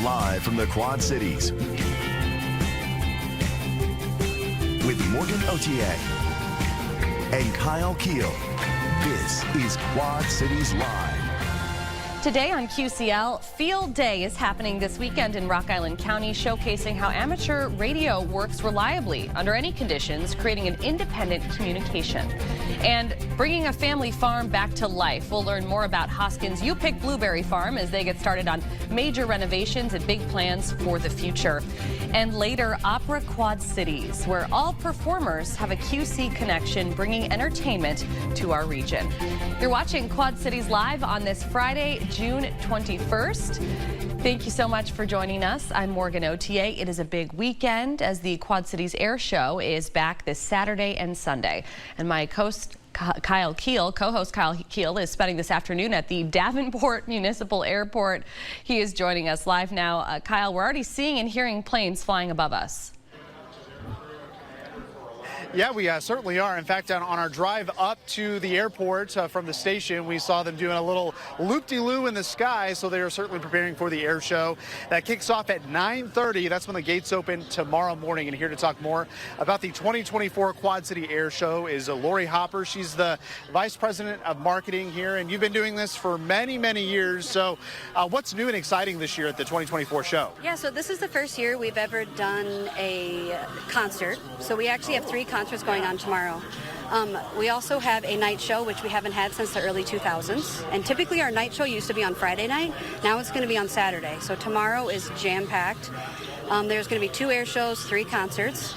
live from the Quad Cities with Morgan Otier and Kyle Keel. This is Quad Cities Live. Today on QCL, Field Day is happening this weekend in Rock Island County, showcasing how amateur radio works reliably under any conditions, creating an independent communication and bringing a family farm back to life. We'll learn more about Hoskins You Pick Blueberry Farm as they get started on major renovations and big plans for the future. And later, Opera Quad Cities, where all performers have a QC connection, bringing entertainment to our region. You're watching Quad Cities Live on this Friday, June 21st. Thank you so much for joining us. I'm Morgan Otier. It is a big weekend as the Quad Cities Air Show is back this Saturday and Sunday. And my co-host Kyle Keel is spending this afternoon at the Davenport Municipal Airport. He is joining us live now. Kyle, we're already seeing and hearing planes flying above us. Yeah, we certainly are. In fact, on our drive up to the airport from the station, we saw them doing a little loop-de-loo in the sky, so they are certainly preparing for the air show. That kicks off at 9:30. That's when the gates open tomorrow morning. And here to talk more about the 2024 Quad City Air Show is Lori Hopper. She's the Vice President of Marketing here, and you've been doing this for many, many years. So what's new and exciting this year at the 2024 show? Yeah, so this is the first year we've ever done a concert. So we actually have 3 concerts going on tomorrow. We also have a night show, which we haven't had since the early 2000s. And typically our night show used to be on Friday night. Now it's going to be on Saturday. So tomorrow is jam-packed. There's going to be 2 air shows, 3 concerts.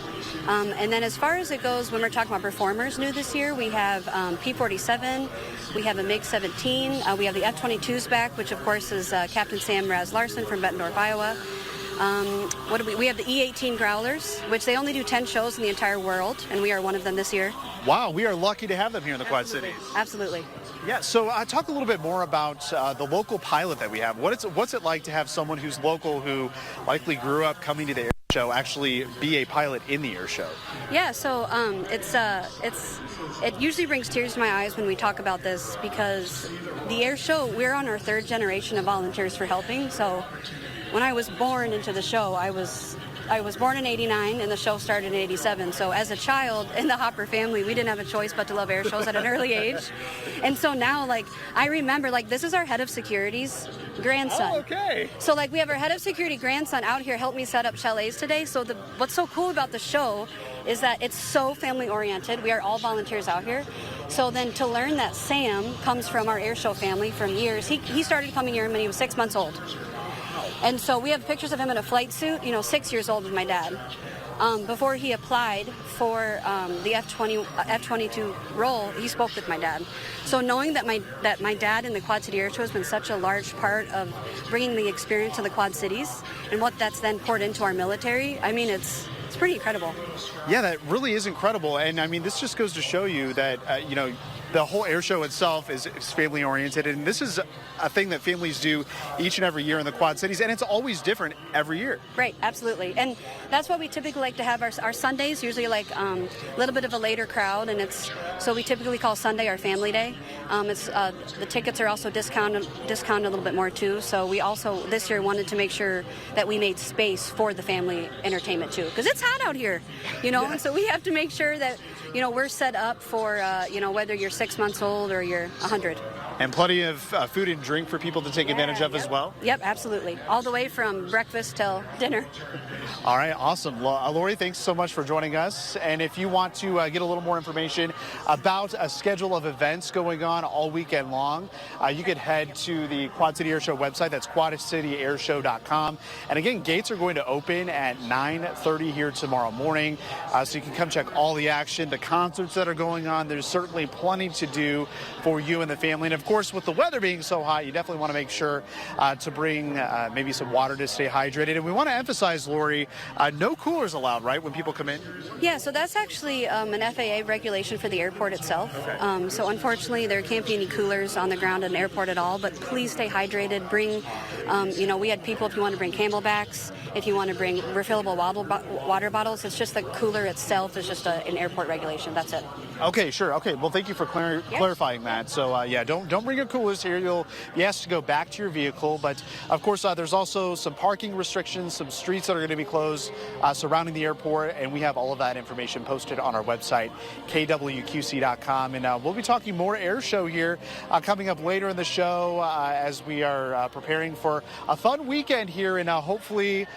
And then as far as it goes, when we're talking about performers new this year, we have P-47, we have a MiG-17, we have the F-22s back, which of course is Captain Sam Raz Larson from Bettendorf, Iowa. We have the E-18 Growlers, which they only do 10 shows in the entire world, and we are one of them this year. Wow, we are lucky to have them here in the Quad Cities. Absolutely. Yeah, so talk a little bit more about the local pilot that we have. What's it like to have someone who's local, who likely grew up coming to the air show, actually be a pilot in the air show? Yeah, so it usually brings tears to my eyes when we talk about this, because the air show, we're on our 3rd generation of volunteers for helping. So when I was born into the show, I was born in '89 and the show started in '87. So as a child in the Hopper family, we didn't have a choice but to love air shows at an early age. And so now, I remember, this is our head of security's grandson. Oh, okay. So we have our head of security grandson out here help me set up chalets today. So what's so cool about the show is that it's so family oriented. We are all volunteers out here. So then to learn that Sam comes from our air show family from years, he started coming here when he was 6 months old. And so we have pictures of him in a flight suit, 6 years old with my dad. Before he applied for the F-22 role, he spoke with my dad. So knowing that my dad in the Quad City Air Show has been such a large part of bringing the experience to the Quad Cities and what that's then poured into our military, I mean, it's pretty incredible. Yeah, that really is incredible. And I mean, this just goes to show you that, the whole air show itself is family oriented, and this is a thing that families do each and every year in the Quad Cities, and it's always different every year. Right, absolutely. And that's what we typically like to have our Sundays, usually a little bit of a later crowd, and so we typically call Sunday our family day. The tickets are also discounted a little bit more too, so we also this year wanted to make sure that we made space for the family entertainment too, because it's hot out here, Yes. And so we have to make sure that we're set up for whether you're 6 months old or you're 100. And plenty of food and drink for people to take advantage of as well? Yep, absolutely. All the way from breakfast till dinner. All right, awesome. Lori, thanks so much for joining us. And if you want to get a little more information about a schedule of events going on all weekend long, you could head to the Quad City Air Show website. That's quadcityair.com. And again, gates are going to open at 9:30 here tomorrow morning. So you can come check all the action, the concerts that are going on. There's certainly plenty to do for you and the family. And of course, with the weather being so hot, you definitely want to make sure to bring maybe some water to stay hydrated. And we want to emphasize, Lori, no coolers allowed, right, when people come in? Yeah, so that's actually an FAA regulation for the airport itself. Okay. So unfortunately, there can't be any coolers on the ground at an airport at all, but please stay hydrated. Bring, we had people, if you want to bring Camelbacks, if you want to bring refillable water bottles, it's just the cooler itself is just an airport regulation. That's it. Okay, sure. Okay, well, thank you for clarifying that. So, yeah, don't bring your coolers here. You'll be asked to go back to your vehicle. But, of course, there's also some parking restrictions, some streets that are going to be closed surrounding the airport, and we have all of that information posted on our website, kwqc.com. And we'll be talking more air show here coming up later in the show as we are preparing for a fun weekend here, and hopefully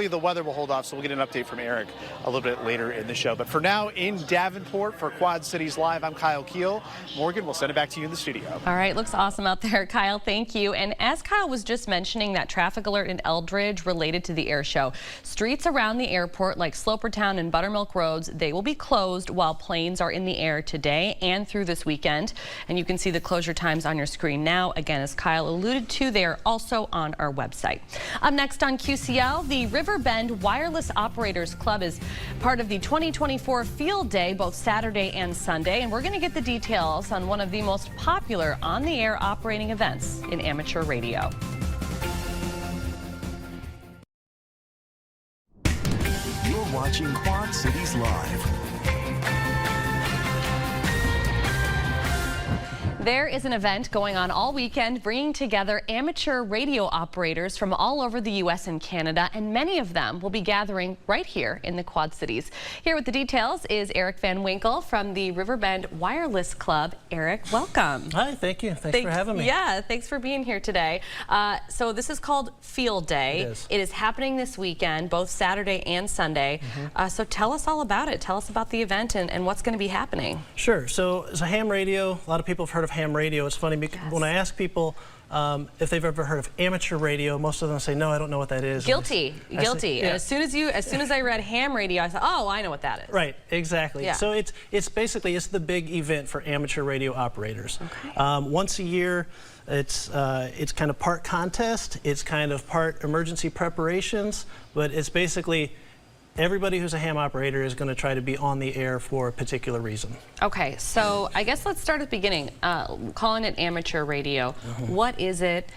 the weather will hold off, so we'll get an update from Eric a little bit later in the show. But for now, in Davenport for Quad Cities Live, I'm Kyle Keel. Morgan, we'll send it back to you in the studio. All right, looks awesome out there, Kyle. Thank you. And as Kyle was just mentioning, that traffic alert in Eldridge related to the air show. Streets around the airport like Slopertown and Buttermilk Roads, they will be closed while planes are in the air today and through this weekend. And you can see the closure times on your screen now. Again, as Kyle alluded to, they are also on our website. Up next on QCL, the Riverbend Wireless Operators Club is part of the 2024 Field Day, both Saturday and Sunday, and we're going to get the details on one of the most popular on-the-air operating events in amateur radio. You're watching Quad Cities Live. There is an event going on all weekend bringing together amateur radio operators from all over the U.S. and Canada, and many of them will be gathering right here in the Quad Cities. Here with the details is Eric Van Winkle from the Riverbend Wireless Club. Eric, welcome. Hi, thank you. Thanks for having me. Yeah, thanks for being here today. So this is called Field Day. It is happening this weekend, both Saturday and Sunday. So tell us all about it. Tell us about the event and what's going to be happening. Sure. So it's a ham radio. A lot of people have heard of ham radio. It's funny because when I ask people if they've ever heard of amateur radio, most of them say, no, I don't know what that is. Guilty. Say, yeah. And as soon as I read ham radio, I said, oh, I know what that is. Right, exactly. Yeah. So it's basically the big event for amateur radio operators. Okay. Once a year, it's kind of part contest, it's kind of part emergency preparations, but it's basically everybody who's a ham operator is going to try to be on the air for a particular reason. Okay, so I guess let's start at the beginning. Calling it amateur radio, what is it?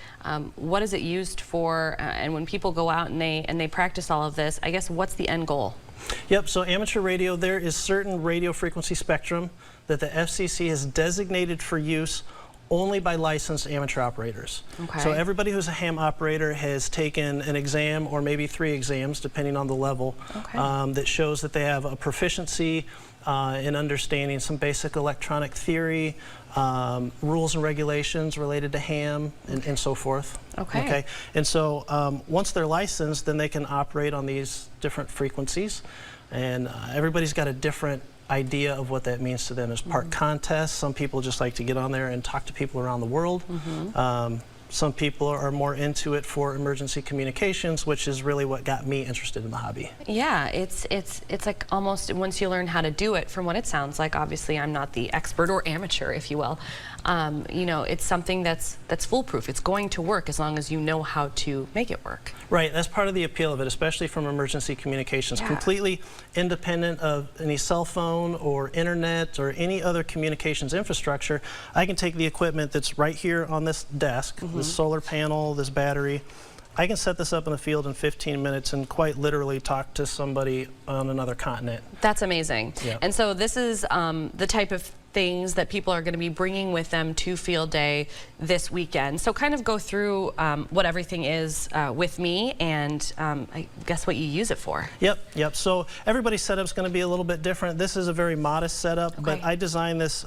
What is it used for? And when people go out and they practice all of this, I guess what's the end goal? Yep, so amateur radio, there is certain radio frequency spectrum that the FCC has designated for use only by licensed amateur operators. Okay. So everybody who's a ham operator has taken an exam or maybe 3 exams, depending on the level, that shows that they have a proficiency in understanding some basic electronic theory, rules and regulations related to ham, and so forth. Okay. And so once they're licensed, then they can operate on these different frequencies, and everybody's got a different idea of what that means to them as part contest. Some people just like to get on there and talk to people around the world. Some people are more into it for emergency communications, which is really what got me interested in the hobby. Yeah, it's like almost once you learn how to do it, from what it sounds like, obviously I'm not the expert or amateur, if you will, you know, it's something that's foolproof. It's going to work as long as you know how to make it work. Right, that's part of the appeal of it, especially from emergency communications. Completely independent of any cell phone or internet or any other communications infrastructure. I can take the equipment that's right here on this desk, this solar panel, this battery. I can set this up in the field in 15 minutes and quite literally talk to somebody on another continent. That's amazing. Yeah. And so this is the type of things that people are going to be bringing with them to Field Day this weekend. So kind of go through what everything is with me and I guess what you use it for. Yep. So everybody's setup is going to be a little bit different. This is a very modest setup, but I designed this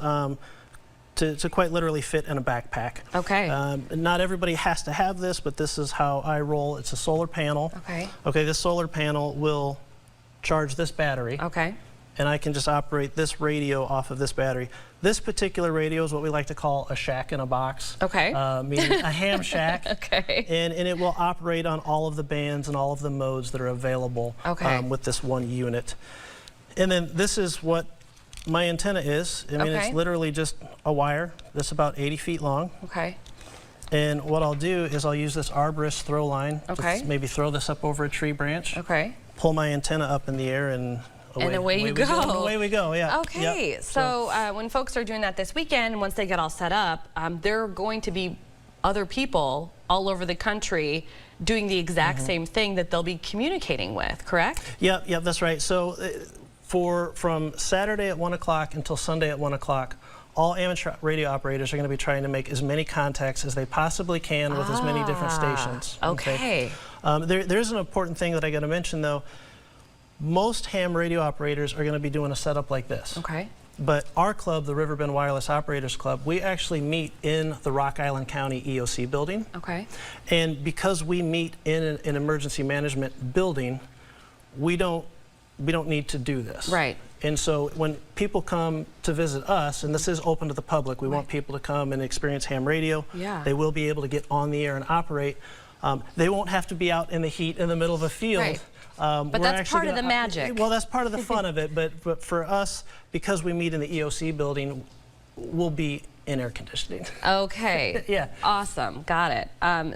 to quite literally fit in a backpack. Okay. Not everybody has to have this, but this is how I roll. It's a solar panel. Okay, this solar panel will charge this battery. And I can just operate this radio off of this battery. This particular radio is what we like to call a shack in a box. Meaning a ham shack. And it will operate on all of the bands and all of the modes that are available with this one unit. And then this is what my antenna is. I mean, it's literally just a wire that's about 80 feet long. And what I'll do is I'll use this arborist throw line. Just maybe throw this up over a tree branch. Pull my antenna up in the air and away we go. Away we go, yeah. So when folks are doing that this weekend, once they get all set up, there are going to be other people all over the country doing the exact same thing that they'll be communicating with, correct? Yep, that's right. So From Saturday at 1 o'clock until Sunday at 1 o'clock, all amateur radio operators are going to be trying to make as many contacts as they possibly can with as many different stations. Okay. There's an important thing that I got to mention, though. Most ham radio operators are going to be doing a setup like this. Okay. But our club, the Riverbend Wireless Operators Club, we actually meet in the Rock Island County EOC building. Okay. And because we meet in an emergency management building, we don't need to do this. Right. And so when people come to visit us, and this is open to the public, we want people to come and experience ham radio. Yeah. They will be able to get on the air and operate. They won't have to be out in the heat in the middle of a field. Right. But that's part of the magic. Well, that's part of the fun of it. But for us, because we meet in the EOC building, we'll be in air conditioning. Okay. Yeah. Awesome. Got it.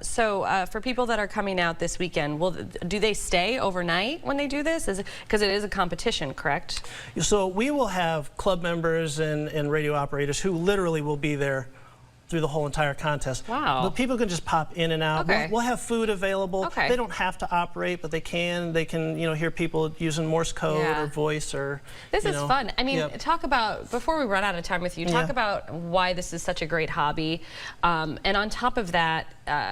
So for people that are coming out this weekend, do they stay overnight when they do this? Because it is a competition, correct? So we will have club members and radio operators who literally will be there through the whole entire contest. Wow. But people can just pop in and out. Okay. We'll have food available. Okay. They don't have to operate, but they can, hear people using Morse code or voice or, This is fun. I mean, Yep. talk about, before we run out of time with you, talk about why this is such a great hobby. And on top of that,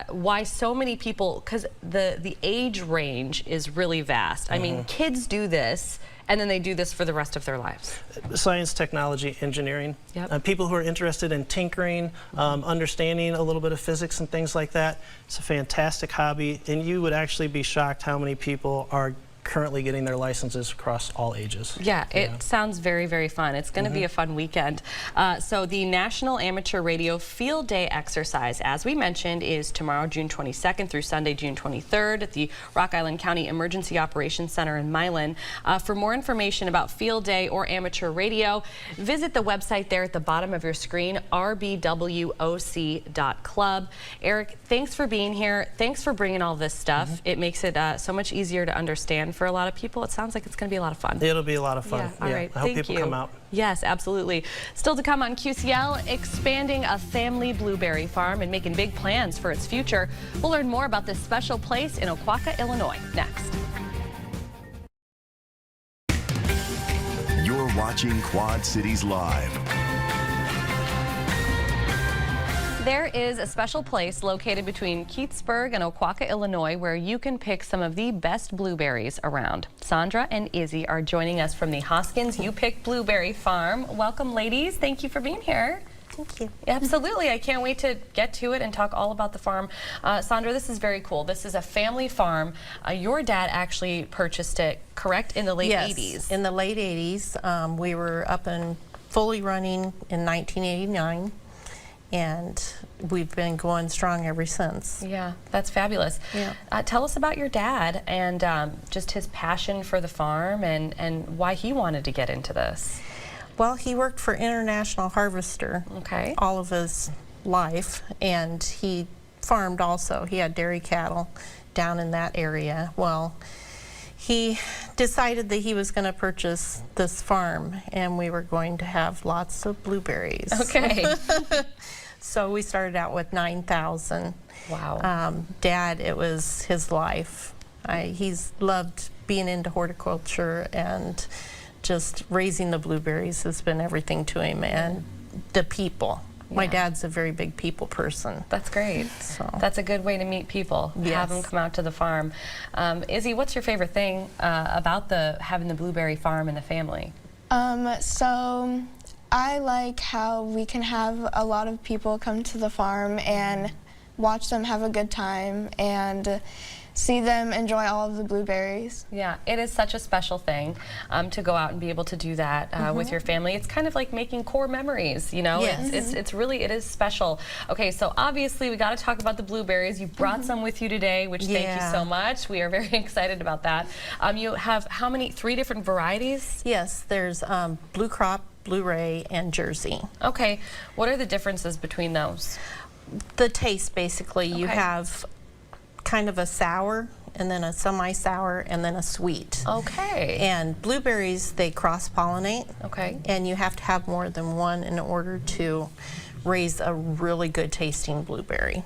why so many people, because the age range is really vast. I mean, kids do this, and then they do this for the rest of their lives. Science, technology, engineering. Yep. People who are interested in tinkering, understanding a little bit of physics and things like that. It's a fantastic hobby, and you would actually be shocked how many people are currently getting their licenses across all ages. Yeah, it sounds very, very fun. It's going to be a fun weekend. So the National Amateur Radio Field Day exercise, as we mentioned, is tomorrow, June 22nd through Sunday, June 23rd at the Rock Island County Emergency Operations Center in Milan. For more information about Field Day or amateur radio, visit the website there at the bottom of your screen, rbwoc.club. Eric, thanks for being here. Thanks for bringing all this stuff. It makes it so much easier to understand for a lot of people. It sounds like it's going to be a lot of fun. It'll be a lot of fun. Yeah, all right. I hope people come out. Yes, absolutely. Still to come on QCL, expanding a family blueberry farm and making big plans for its future. We'll learn more about this special place in Oquawka, Illinois, next. You're watching Quad Cities Live. There is a special place located between Keithsburg and Oquawka, Illinois, where you can pick some of the best blueberries around. Sandra and Izzy are joining us from the Hoskins You Pick Blueberry Farm. Welcome, ladies. Thank you for being here. Thank you. Absolutely. I can't wait to get to it and talk all about the farm. Sandra, this is very cool. This is a family farm. Your dad actually purchased it, correct, in the late 80s? Yes, in the late 80s. We were up and fully running in 1989. And we've been going strong ever since. Yeah, that's fabulous. Yeah. Tell us about your dad and just his passion for the farm and why he wanted to get into this. Well, he worked for International Harvester all of his life, and he farmed also. He had dairy cattle down in that area. Well, he decided that he was going to purchase this farm, and we were going to have lots of blueberries. Okay. So we started out with 9,000. Wow. Dad, it was his life. He's loved being into horticulture, and just raising the blueberries has been everything to him, and the people. Yeah. My dad's a very big people person. That's great. So that's a good way to meet people. Yes. Have them come out to the farm. Izzy, what's your favorite thing about having the blueberry farm in the family? So I like how we can have a lot of people come to the farm and watch them have a good time and see them enjoy all of the blueberries. Yeah, it is such a special thing to go out and be able to do that with your family. It's kind of like making core memories, you know? Yes. It is special. Okay, so obviously we got to talk about the blueberries. You brought some with you today, which thank you so much. We are very excited about that. You have how many, 3 different varieties? Yes, there's Blue Crop, Blue Ray, and Jersey. Okay, what are the differences between those? The taste, basically. You have kind of a sour, and then a semi-sour, and then a sweet. Okay. And blueberries, they cross-pollinate. Okay. And you have to have more than one in order to raise a really good tasting blueberry.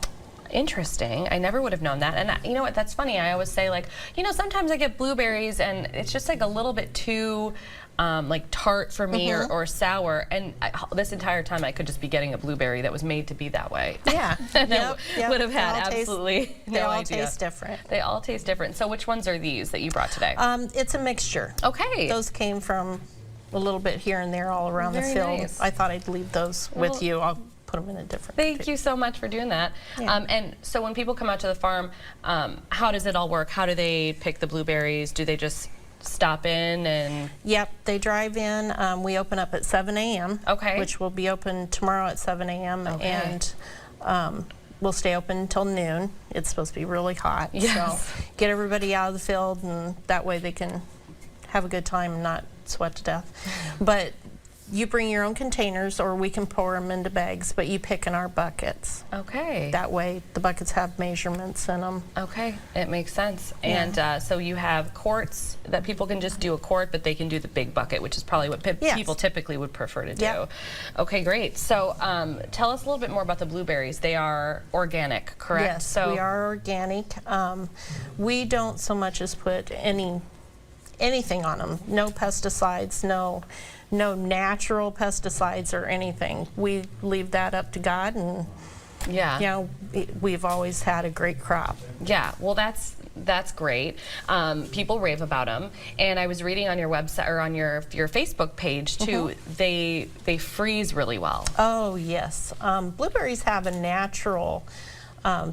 Interesting. I never would have known that. And you know what, that's funny. I always say, like, you know, sometimes I get blueberries and it's just like a little bit too like tart for me or sour, and this entire time I could just be getting a blueberry that was made to be that way. Yeah. And I would have They had all absolutely taste, no they all idea. taste different. They all taste different. So which ones are these that you brought today? It's a mixture. Okay. Those came from a little bit here and there all around Very the field. nice. I thought I'd leave those with you. I'll put them in a different Thank you so much for doing that. Yeah. And so when people come out to the farm, how does it all work? How do they pick the blueberries? Do they just stop in and... Yep, they drive in. We open up at 7 a.m., which will be open tomorrow at 7 a.m., and we'll stay open until noon. It's supposed to be really hot, so get everybody out of the field, and that way they can have a good time and not sweat to death. But you bring your own containers, or we can pour them into bags, but you pick in our buckets. Okay. That way the buckets have measurements in them. Okay, it makes sense. Yeah. And so you have quarts that people can just do a quart, but they can do the big bucket, which is probably what people typically would prefer to do. Yep. Okay, great. So tell us a little bit more about the blueberries. They are organic, correct? Yes, so we are organic. We don't so much as put anything on them. No pesticides, no natural pesticides or anything. We leave that up to God, and we've always had a great crop. Yeah, well, that's great. People rave about them, and I was reading on your website or on your Facebook page too. They freeze really well. Oh yes, blueberries have a natural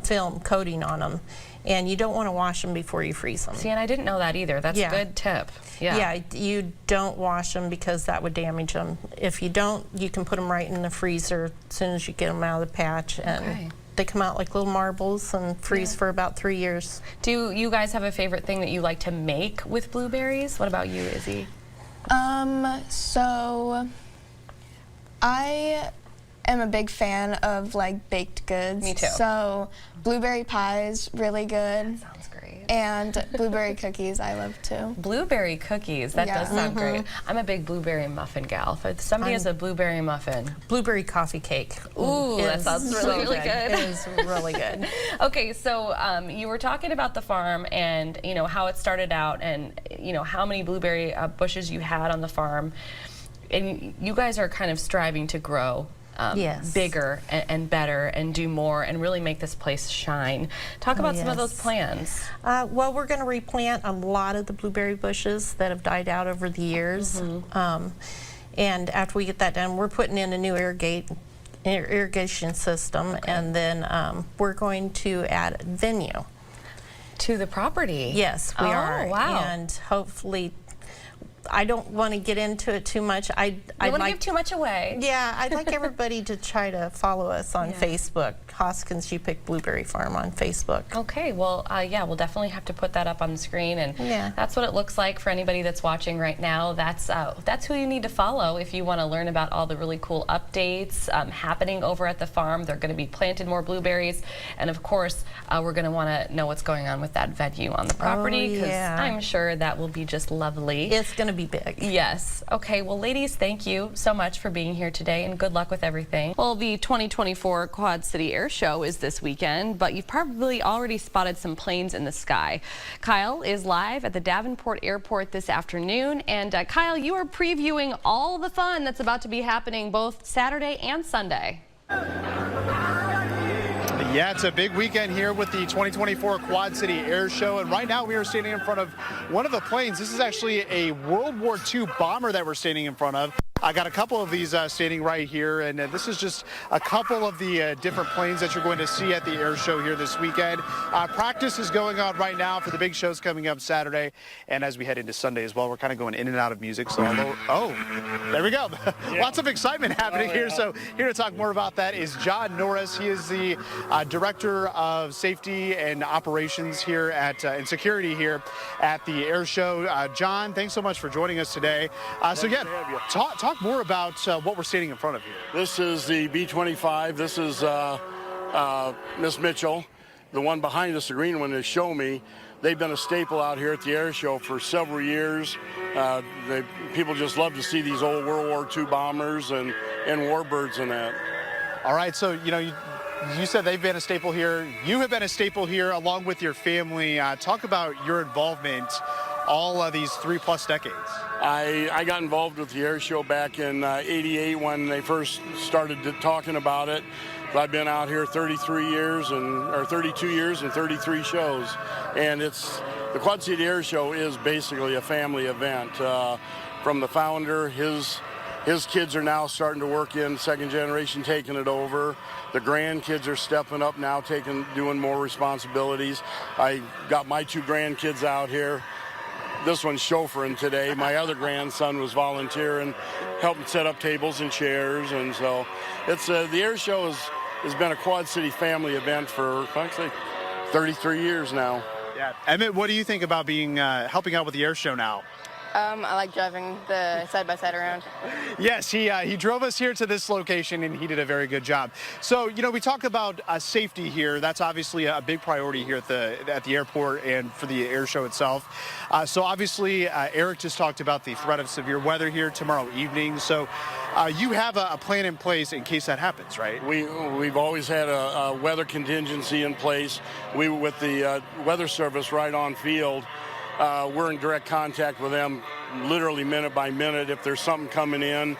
film coating on them, and you don't want to wash them before you freeze them. See, and I didn't know that either. That's a good tip. Yeah, you don't wash them because that would damage them. If you don't, you can put them right in the freezer as soon as you get them out of the patch, and they come out like little marbles and freeze for about 3 years. Do you guys have a favorite thing that you like to make with blueberries? What about you, Izzy? So I am a big fan of like baked goods. Me too. So blueberry pie is really good. Sounds great. And blueberry cookies I love too. Blueberry cookies, that does sound great. I'm a big blueberry muffin gal. If somebody has a blueberry muffin. Blueberry coffee cake. Ooh, that sounds really good. It is really good. Okay, so you were talking about the farm and how it started out, and how many blueberry bushes you had on the farm, and you guys are kind of striving to grow bigger and better and do more and really make this place shine. Talk about some of those plans. Well, we're going to replant a lot of the blueberry bushes that have died out over the years. And after we get that done, we're putting in a new irrigation system, and then we're going to add venue to the property. Yes, we are. Wow. And hopefully, I don't want to get into it too much. I don't want to give too much away. Yeah, I'd like everybody to try to follow us on Facebook, Hoskins You Pick Blueberry Farm on Facebook. Okay, well, we'll definitely have to put that up on the screen, and that's what it looks like for anybody that's watching right now. That's who you need to follow if you want to learn about all the really cool updates happening over at the farm. They're going to be planting more blueberries, and of course, we're going to want to know what's going on with that venue on the property, because I'm sure that will be just lovely. It's going to be big. Yes. Okay, well, ladies, thank you so much for being here today, and good luck with everything. Well, the 2024 Quad City Air Show is this weekend, but you've probably already spotted some planes in the sky. Kyle is live at the Davenport Airport this afternoon, and Kyle, you are previewing all the fun that's about to be happening both Saturday and Sunday. Yeah, it's a big weekend here with the 2024 Quad City Air Show, and right now we are standing in front of one of the planes. This is actually a World War II bomber that we're standing in front of. I got a couple of these standing right here, and this is just a couple of the different planes that you're going to see at the air show here this weekend. Practice is going on right now for the big shows coming up Saturday, and as we head into Sunday as well, we're kind of going in and out of music. So, there we go. Lots of excitement happening here. So here to talk more about that is John Norris. He is the Director of Safety and Operations here at and Security here at the air show. John, thanks so much for joining us today. Talk more about what we're standing in front of here. This is the B-25. This is Miss Mitchell. The one behind us, the green one, is Show Me. They've been a staple out here at the air show for several years. People just love to see these old World War II bombers and warbirds and that. All right, so you said they've been a staple here. You have been a staple here along with your family. Talk about your involvement all these 3+ decades? I got involved with the air show back in '88 when they first started talking about it. I've been out here 32 years and 33 shows, and the Quad City Air Show is basically a family event. From the founder, his kids are now starting to work in second generation, taking it over. The grandkids are stepping up now, doing more responsibilities. I got my 2 grandkids out here. This one's chauffeuring today. My other grandson was volunteering, helping set up tables and chairs, and so it's the air show has been a Quad City family event for, I'd say, 33 years now. Yeah. Emmett, what do you think about being helping out with the air show now? I like driving the side-by-side around. Yes, he drove us here to this location, and he did a very good job. So, we talk about safety here. That's obviously a big priority here at the airport and for the air show itself. So obviously, Eric just talked about the threat of severe weather here tomorrow evening. So you have a plan in place in case that happens, right? We've always had a weather contingency in place. With the weather service right on field, we're in direct contact with them literally minute by minute. If there's something coming in,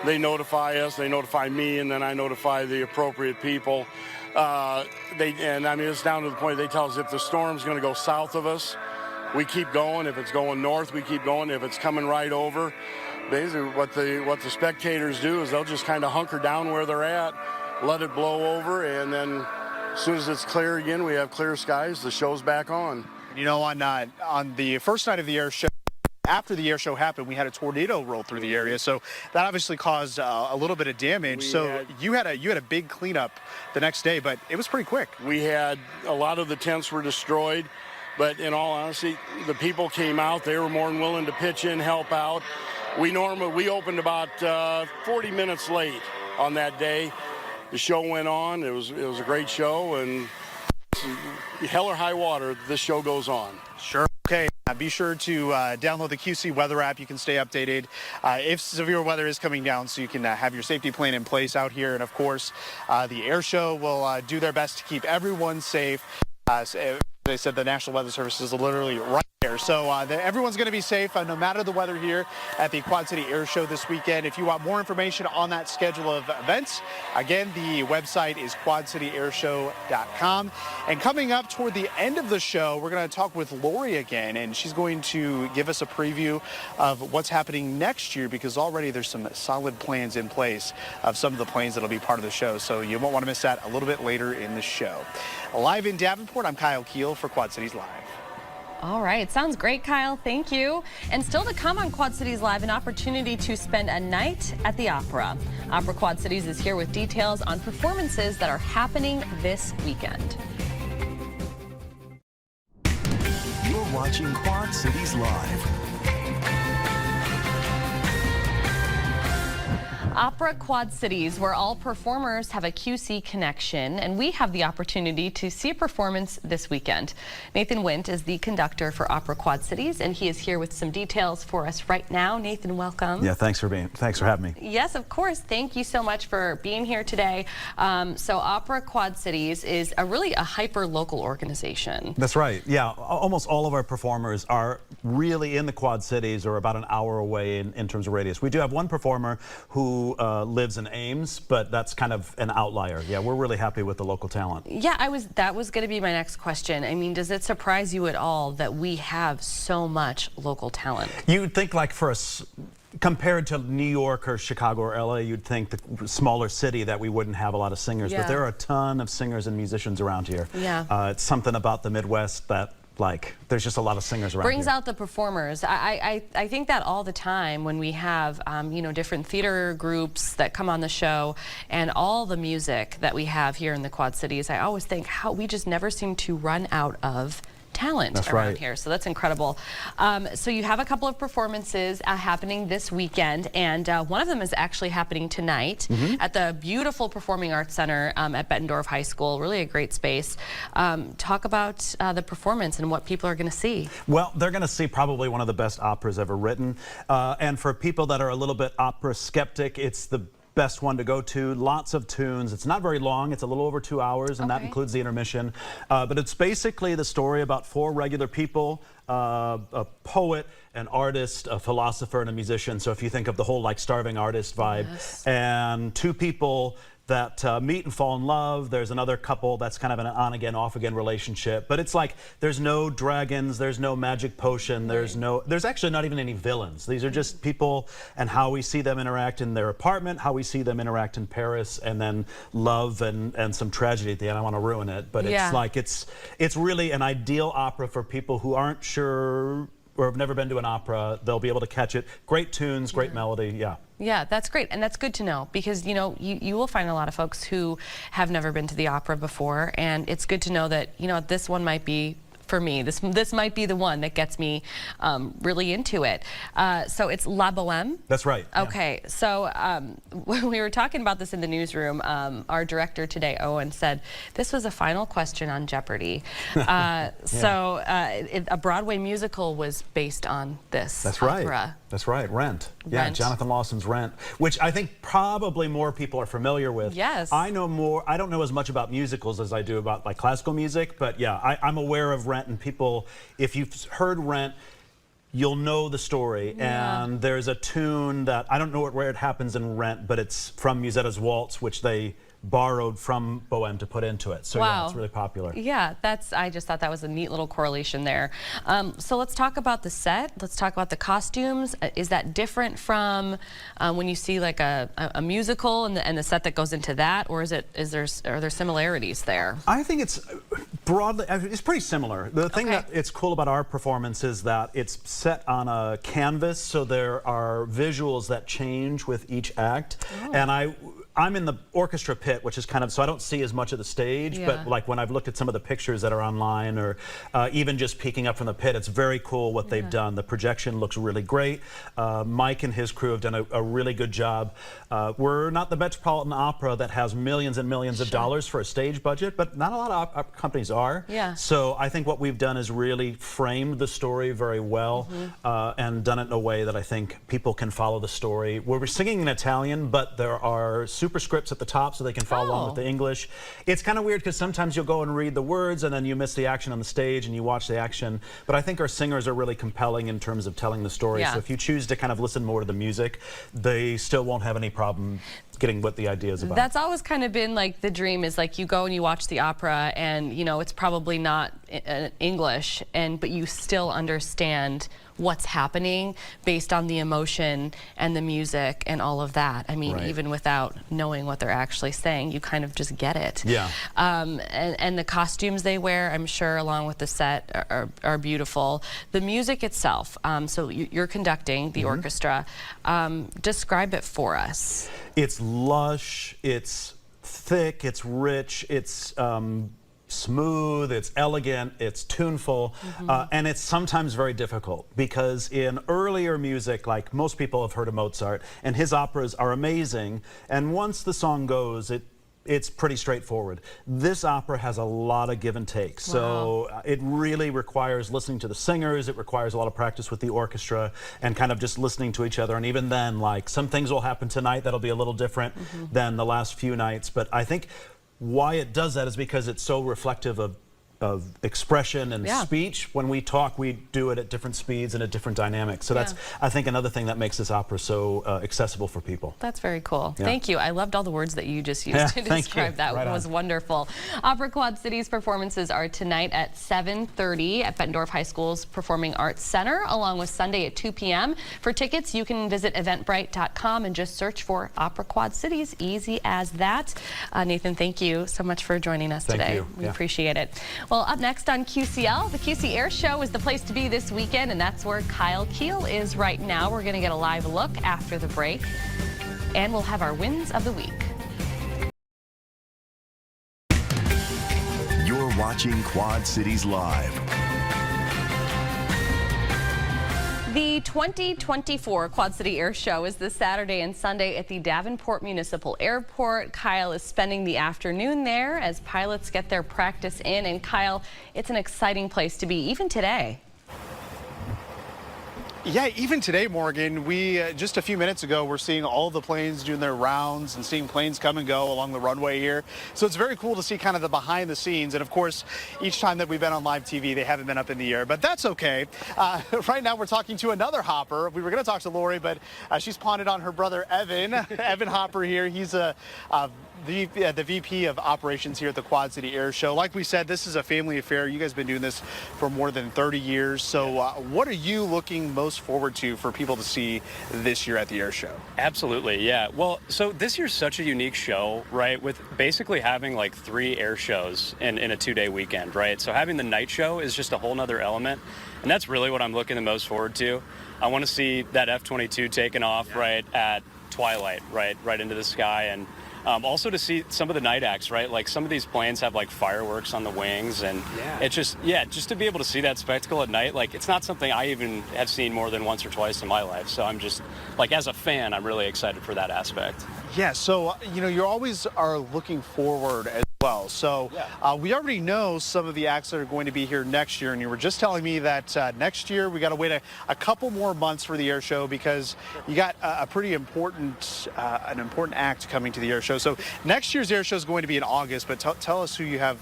they notify us, they notify me, and then I notify the appropriate people. It's down to the point they tell us if the storm's going to go south of us, we keep going. If it's going north, we keep going. If it's coming right over, basically what the spectators do is they'll just kind of hunker down where they're at, let it blow over, and then as soon as it's clear again, we have clear skies, the show's back on. On the first night of the air show, after the air show happened, we had a tornado roll through the area, so that obviously caused a little bit of damage. You had a big cleanup the next day, but it was pretty quick. We had a lot of the tents were destroyed, but in all honesty, the people came out. They were more than willing to pitch in, help out. We opened about 40 minutes late on that day. The show went on. It was a great show, and hell or high water, this show goes on. Sure. Okay. Be sure to download the QC weather app. You can stay updated if severe weather is coming down, so you can have your safety plan in place out here. And of course, the air show will do their best to keep everyone safe. They said the National Weather Service is literally right there. So everyone's going to be safe no matter the weather here at the Quad City Air Show this weekend. If you want more information on that schedule of events, again, the website is quadcityairshow.com. And coming up toward the end of the show, we're going to talk with Lori again, and she's going to give us a preview of what's happening next year, because already there's some solid plans in place of some of the planes that'll be part of the show. So you won't want to miss that a little bit later in the show. Live in Davenport, I'm Kyle Keel for Quad Cities Live. All right, sounds great, Kyle. Thank you. And still to come on Quad Cities Live, an opportunity to spend a night at the Opera. Opera Quad Cities is here with details on performances that are happening this weekend. You're watching Quad Cities Live. Opera Quad Cities, where all performers have a QC connection, and we have the opportunity to see a performance this weekend. Nathan Wint is the conductor for Opera Quad Cities, and he is here with some details for us right now. Nathan, welcome. Yeah, thanks for having me. Yes, of course. Thank you so much for being here today. So Opera Quad Cities is really a hyper-local organization. That's right. Yeah, almost all of our performers are really in the Quad Cities or about an hour away in terms of radius. We do have one performer who lives in Ames, but that's kind of an outlier. Yeah, we're really happy with the local talent. Yeah, that was going to be my next question. I mean, does it surprise you at all that we have so much local talent? You'd think, like, for us, compared to New York or Chicago or LA, you'd think the smaller city that we wouldn't have a lot of singers, but there are a ton of singers and musicians around here. Yeah. It's something about the Midwest that, there's just a lot of singers around Brings here. out the performers. I think that all the time when we have, different theater groups that come on the show and all the music that we have here in the Quad Cities, I always think how we just never seem to run out of talent around here. So that's incredible. So you have a couple of performances happening this weekend, and one of them is actually happening tonight at the beautiful Performing Arts Center at Bettendorf High School. Really a great space. Talk about the performance and what people are going to see. Well, they're going to see probably one of the best operas ever written. And for people that are a little bit opera skeptic, it's the best one to go to. Lots of tunes. It's not very long. It's a little over 2 hours, and that includes the intermission. But it's basically the story about 4 regular people, a poet, an artist, a philosopher, and a musician. So if you think of the whole like starving artist vibe, and 2 people that meet and fall in love. There's another couple that's kind of an on-again, off-again relationship. But it's like there's no dragons, there's no magic potion, there's actually not even any villains. These are just people and how we see them interact in their apartment, how we see them interact in Paris, and then love and some tragedy at the end. I don't want to ruin it, but it's like it's really an ideal opera for people who aren't sure or have never been to an opera. They'll be able to catch it. Great tunes, great melody, Yeah, that's great, and that's good to know because, you know, you will find a lot of folks who have never been to the opera before, and it's good to know that, you know, this one might be for me. This might be the one that gets me really into it. So it's La Bohème? That's right. Okay, so when we were talking about this in the newsroom, our director today, Owen, said this was a final question on Jeopardy. So a Broadway musical was based on this opera. Right. That's right, Rent. Yeah, Rent. Jonathan Lawson's Rent, which I think probably more people are familiar with. Yes. I know more, I don't know as much about musicals as I do about like classical music, but yeah, I'm aware of Rent, and people, if you've heard Rent, you'll know the story. And there's a tune that, I don't know where it happens in Rent, but it's from Musetta's Waltz, which they borrowed from Bohème to put into it. So yeah, it's really popular. Yeah, I just thought that was a neat little correlation there. So let's talk about the set. Let's talk about the costumes. Is that different from when you see like a musical and the set that goes into that, or are there similarities there? I think it's broadly, it's pretty similar. The thing that it's cool about our performance is that it's set on a canvas, so there are visuals that change with each act. And I'm in the orchestra pit, which is kind of, so I don't see as much of the stage, but like when I've looked at some of the pictures that are online or even just peeking up from the pit, it's very cool what they've done. The projection looks really great. Mike and his crew have done a really good job. We're not the Metropolitan Opera that has millions and millions of dollars for a stage budget, but not a lot of opera companies are. So I think what we've done is really framed the story very well and done it in a way that I think people can follow the story. We're singing in Italian, but there are superscripts at the top so they can follow along with the English. It's kind of weird because sometimes you'll go and read the words and then you miss the action on the stage and you watch the action. But I think our singers are really compelling in terms of telling the story. So if you choose to kind of listen more to the music, they still won't have any problem getting what the idea is about. That's always kind of been like the dream, is like you go and you watch the opera and, you know, it's probably not English, but you still understand what's happening based on the emotion and the music and all of that. I mean, even without knowing what they're actually saying, you kind of just get it. And the costumes they wear, I'm sure, along with the set are beautiful. The music itself, so you're conducting the orchestra. Describe it for us. It's lush, it's thick, it's rich, it's smooth, it's elegant, it's tuneful, and it's sometimes very difficult because in earlier music, like most people have heard of Mozart, and his operas are amazing, and once the song goes, it's pretty straightforward. This opera has a lot of give and take, so it really requires listening to the singers, it requires a lot of practice with the orchestra, and kind of just listening to each other, and even then, like, some things will happen tonight that'll be a little different than the last few nights, but I think why it does that is because it's so reflective of expression and speech. When we talk, we do it at different speeds and at different dynamics. So that's, I think, another thing that makes this opera so accessible for people. That's very cool. Thank you. I loved all the words that you just used to describe that. It was wonderful. Opera Quad Cities performances are tonight at 7:30 at Bettendorf High School's Performing Arts Center, along with Sunday at 2 p.m. For tickets, you can visit eventbrite.com and just search for Opera Quad Cities. Easy as that. Nathan, thank you so much for joining us today. We appreciate it. Well, up next on QCL, the QC Air Show is the place to be this weekend, and that's where Kyle Keel is right now. We're going to get a live look after the break, and we'll have our wins of the week. You're watching Quad Cities Live. The 2024 Quad City Air Show is this Saturday and Sunday at the Davenport Municipal Airport. Kyle is spending the afternoon there as pilots get their practice in. And Kyle, it's an exciting place to be, even today. Yeah, even today, Morgan, we just a few minutes ago, we're seeing all the planes doing their rounds and seeing planes come and go along the runway here. So it's very cool to see kind of the behind the scenes. And of course, each time that we've been on live TV, they haven't been up in the air, but that's okay. Right now, we're talking to another Hopper. We were going to talk to Lori, but she's pawned it on her brother, Evan. Evan Hopper here. He's the VP of operations here at the Quad City Air Show. Like we said, this is a family affair. You guys have been doing this for more than 30 years. So what are you looking most forward to for people to see this year at the air show? Absolutely, yeah. Well, so this year's such a unique show, right? With basically having like 3 air shows in a 2-day weekend, right? So having the night show is just a whole nother element. And that's really what I'm looking the most forward to. I want to see that F-22 taking off right at twilight, right into the sky. And also to see some of the night acts, right? Like some of these planes have like fireworks on the wings, and it's just to be able to see that spectacle at night, like it's not something I even have seen more than once or twice in my life. So I'm just like, as a fan, I'm really excited for that aspect. Yeah, so you always are looking forward as well. So we already know some of the acts that are going to be here next year, and you were just telling me that next year we got to wait a couple more months for the air show because you got a pretty important act coming to the air show. So next year's air show is going to be in August, but tell us who you have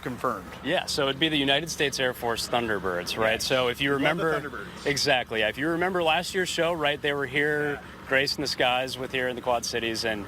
confirmed. Yeah, so it'd be the United States Air Force Thunderbirds, right? So if you remember, exactly, if you remember last year's show, right, they were here gracing the skies with here in the Quad Cities, and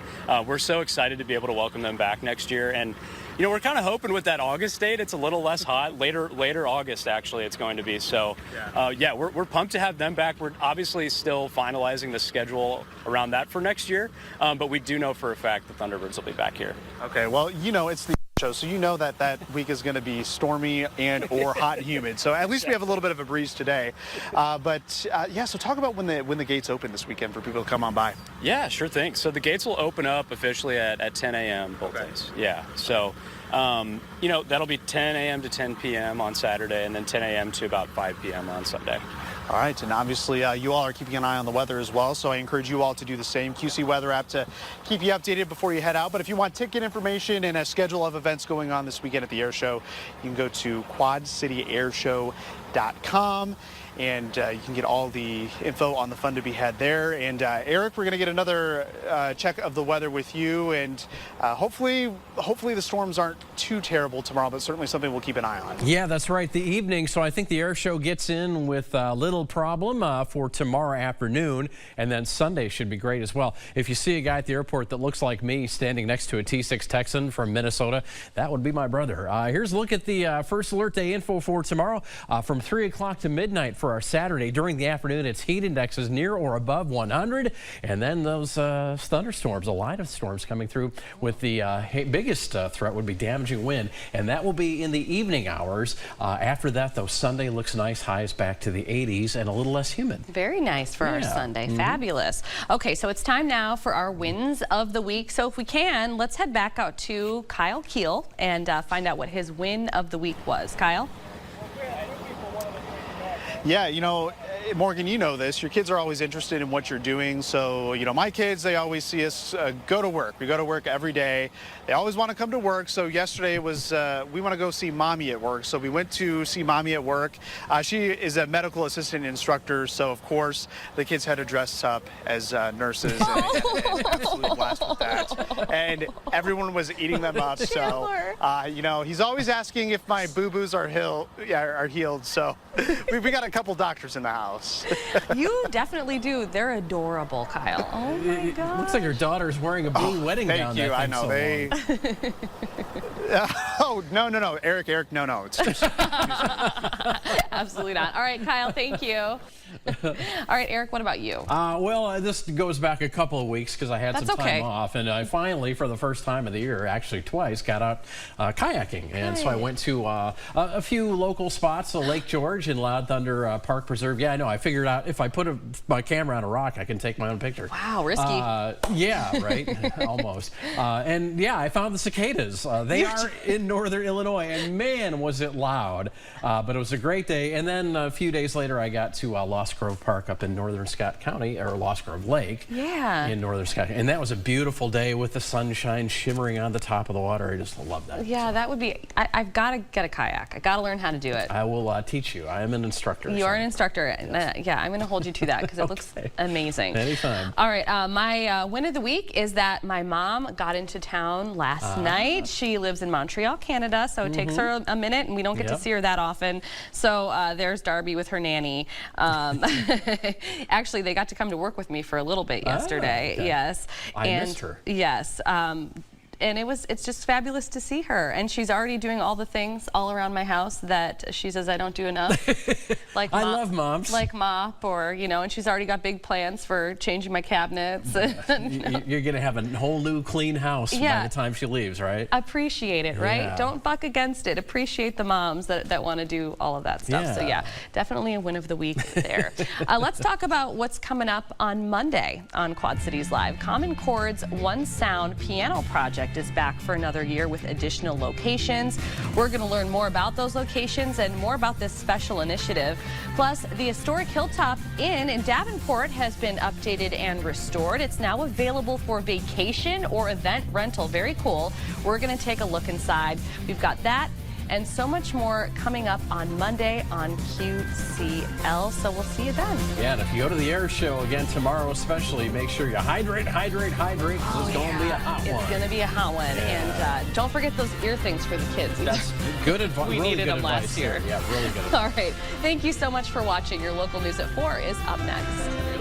we're so excited to be able to welcome them back next year. And we're kind of hoping with that August date, it's a little less hot. Later August, actually, it's going to be. So, we're pumped to have them back. We're obviously still finalizing the schedule around that for next year, but we do know for a fact the Thunderbirds will be back here. Okay, well, it's the show, so that week is going to be stormy and or hot and humid. So at least we have a little bit of a breeze today. So talk about when the gates open this weekend for people to come on by. Yeah, sure thing. So the gates will open up officially at 10 a.m. both days. Yeah, so that'll be 10 a.m. to 10 p.m. on Saturday, and then 10 a.m. to about 5 p.m. on Sunday. All right, and obviously you all are keeping an eye on the weather as well, so I encourage you all to do the same. QC Weather app to keep you updated before you head out. But if you want ticket information and a schedule of events going on this weekend at the air show, you can go to quadcityairshow.com. And you can get all the info on the fun to be had there. And Eric, we're going to get another check of the weather with you. And hopefully the storms aren't too terrible tomorrow, but certainly something we'll keep an eye on. Yeah, that's right. The evening. So I think the air show gets in with little problem for tomorrow afternoon. And then Sunday should be great as well. If you see a guy at the airport that looks like me standing next to a T6 Texan from Minnesota, that would be my brother. Here's a look at the first alert day info for tomorrow from 3 o'clock to midnight for our Saturday. During the afternoon, its heat index is near or above 100, and then those thunderstorms, a line of storms coming through with the biggest threat would be damaging wind, and that will be in the evening hours. After that, though, Sunday looks nice, highs back to the 80s and a little less humid. Very nice for our Sunday. Fabulous. Okay, so it's time now for our wins of the week. So if we can, let's head back out to Kyle Keel and find out what his win of the week was. Kyle? Yeah, Morgan, you know this. Your kids are always interested in what you're doing. So, my kids, they always see us go to work. We go to work every day. They always want to come to work. So yesterday it was, we want to go see Mommy at work. So we went to see Mommy at work. She is a medical assistant instructor. So, of course, the kids had to dress up as nurses and absolutely blast with that. And everyone was eating them up. So, he's always asking if my boo-boos are healed. So we got a couple doctors in the house. You definitely do. They're adorable, Kyle. Oh my God. Looks like your daughter's wearing a blue wedding gown. Thank you. I know. No. Eric, no. It's just absolutely not. All right, Kyle, thank you. All right, Eric, what about you? Well, this goes back a couple of weeks because I had some time off, and I finally, for the first time of the year, actually twice, got out kayaking. And so I went to a few local spots, Lake George and Loud Thunder Park Preserve. Yeah, I know. I figured out if I put my camera on a rock, I can take my own picture. Wow, risky. Yeah, right. Almost. And yeah, I found the cicadas. They are in northern Illinois, and man, was it loud. But it was a great day. day. And then a few days later, I got to Lost Grove Park up in northern Scott County, or Lost Grove Lake. Yeah. In northern Scott. And that was a beautiful day with the sunshine shimmering on the top of the water. I just love that. Yeah, that would be, I've got to get a kayak. I got to learn how to do it. I will teach you. I am an instructor. You are an instructor. Yes. Yeah, I'm going to hold you to that because it looks amazing. Anytime. All right, my win of the week is that my mom got into town last night. She lives in Montreal, Canada, so it takes her a minute, and we don't get to see her that often. So there's Darby with her nanny. Actually, they got to come to work with me for a little bit yesterday. Okay. Yes. I missed her. Yes. And it's just fabulous to see her. And she's already doing all the things all around my house that she says I don't do enough. Like I love moms. Like mop, or, you know, and she's already got big plans for changing my cabinets. You're going to have a whole new clean house by the time she leaves, right? Appreciate it, right? Yeah. Don't buck against it. Appreciate the moms that want to do all of that stuff. So yeah, definitely a win of the week there. Let's talk about what's coming up on Monday on Quad Cities Live. Common Chord's One Sound piano project is back for another year with additional locations. We're going to learn more about those locations and more about this special initiative. Plus, the historic Hilltop Inn in Davenport has been updated and restored. It's now available for vacation or event rental. Very cool. We're going to take a look inside. We've got that and so much more coming up on Monday on QCL. So we'll see you then. Yeah, and if you go to the air show again tomorrow especially, make sure you hydrate, hydrate, hydrate. It's going to be a hot one. It's going to be a hot one. Yeah. And don't forget those ear things for the kids. That's good advice. We really needed good them advice last year. Yeah, really good advice. All right. Thank you so much for watching. Your local news at 4 is up next.